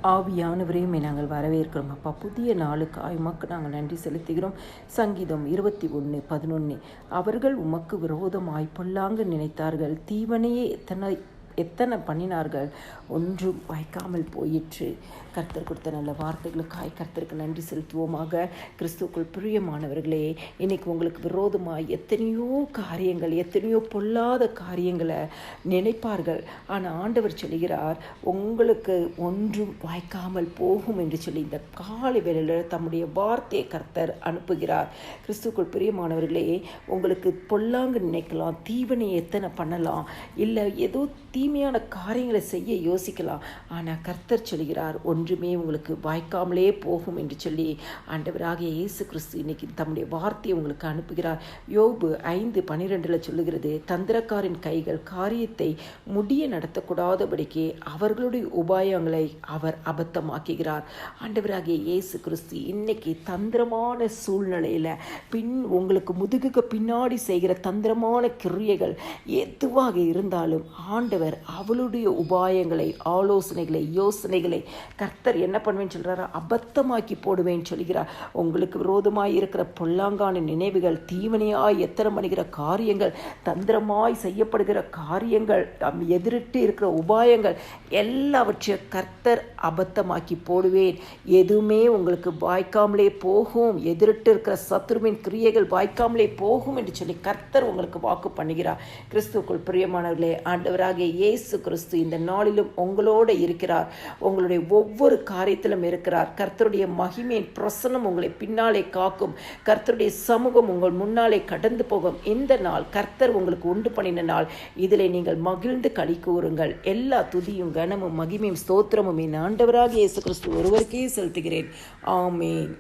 ஆவியானவரையுமே நாங்கள் வரவேற்கிறோம் அப்பா. புதிய நாளுக்காய் உமக்கு நாங்கள் நன்றி செலுத்துகிறோம். சங்கீதம் 21:11. அவர்கள் உமக்கு விரோதமாய் பொல்லாங்கு நினைத்தார்கள், தீவனையே எத்தனை பண்ணினார்கள், ஒன்றும் வாய்க்காமல் போயிற்று. கர்த்தர் கொடுத்த நல்ல வார்த்தைகளுக்காய் கர்த்தருக்கு நன்றி செலுத்துவோமாக. கிறிஸ்துவுக்குள் பிரியமானவர்களே, இன்னைக்கு உங்களுக்கு விரோதமாய் எத்தனையோ காரியங்கள், எத்தனையோ பொல்லாத காரியங்களை நினைப்பார்கள். ஆனால் ஆண்டவர் சொல்கிறார், உங்களுக்கு ஒன்றும் வாய்க்காமல் போகும் என்று சொல்லி இந்த காலை வேளையில் தம்முடைய வார்த்தையை கர்த்தர் அனுப்புகிறார். கிறிஸ்துவுக்குள் பிரியமானவர்களே, உங்களுக்கு பொல்லாங்கு நினைக்கலாம், தீவனை எத்தனை பண்ணலாம், இல்லை ஏதோ தீமையான காரியங்களை செய்ய யோசிக்கலாம். ஆனால் கர்த்தர் சொல்கிறார், ஒன்றுமே உங்களுக்கு வாய்க்காமலே போகும் என்று சொல்லி ஆண்டவராகிய இயேசு கிறிஸ்து இன்னைக்கு தம்முடைய வார்த்தையை உங்களுக்கு அனுப்புகிறார். யோபு 5:12 சொல்லுகிறது, தந்திரக்காரின் கைகள் காரியத்தை முடிய நடத்தக்கூடாதபடிக்கு அவர்களுடைய உபாயங்களை அவர் அபத்தமாக்குகிறார். ஆண்டவராகிய இயேசு கிறிஸ்து இன்னைக்கு தந்திரமான சூழ்நிலையில் உங்களுக்கு முதுகுக்கு பின்னாடி செய்கிற தந்திரமான கிரியைகள் எதுவாக இருந்தாலும் ஆண்டவர் அவளுடைய உபாயங்களை, ஆலோசனைகளை, யோசனைகளை கர்த்தர் என்ன பண்ணுவேன்னு சொல்கிறார், அபத்தமாக்கி போடுவேன்னு சொல்கிறார். உங்களுக்கு விரோதமாய் இருக்கிற பொல்லாங்கான நினைவுகள், தீவனையாய் எத்தனை பண்ணுகிற காரியங்கள், தந்திரமாய் செய்யப்படுகிற காரியங்கள், எதிரிட்டு இருக்கிற உபாயங்கள் எல்லாவற்றையும் கர்த்தர் அபத்தமாக்கி போடுவேன். எதுவுமே உங்களுக்கு வாய்க்காமலே போகும், எதிரிட்டு இருக்கிற சத்துருவின் கிரியைகள் வாய்க்காமலே போகும் என்று சொல்லி கர்த்தர் உங்களுக்கு வாக்கு பண்ணுகிறார். கிறிஸ்துவுக்குள் பிரியமானவர்களே, ஆண்டவராகிய இயேசு கிறிஸ்து இந்த நாளிலும் உங்களோடு இருக்கிறார். உங்களுடைய ஒவ்வொரு காரியத்திலும் இருக்கிறார். கர்த்தருடைய மகிமையின் பிரசன்னம் உங்களை பின்னாலே காக்கும். கர்த்தருடைய சமூகம் உங்கள் முன்னாலே கடந்து போகும். இந்த நாள் கர்த்தர் உங்களுக்கு உண்டு பண்ணின நாள். இதில் நீங்கள் மகிழ்ந்து களி கூறுங்கள். எல்லா துதியும் கனமும் மகிமையும் ஸ்தோத்திரமும் என் ஆண்டவராகிய இயேசு கிறிஸ்து ஒருவருக்கே செலுத்துகிறேன். ஆமென்.